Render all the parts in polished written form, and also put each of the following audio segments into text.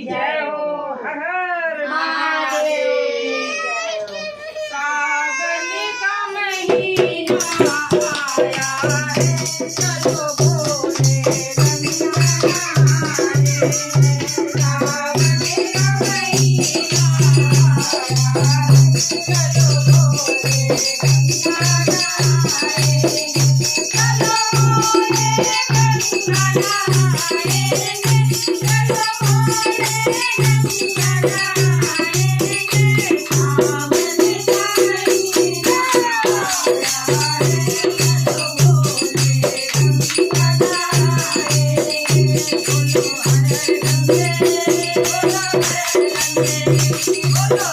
जय हो हर हर महादेव। सावन का महीना आया है, चलो भोले गंगा नहाए। सावन का महीना आया है, चलो भोले गंगा नहाए। चलो भोले गंगा नहाएंगे, चलो भोले गंगा नहाएंगे। सावन का महीना आया है, चलो भोले गंगा नहाएंगे। बोलो हर गंगे, बोलो हर गंगे, बोलो हर गंगे,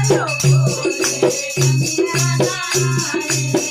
चलो भोले गंगा नहाएंगे।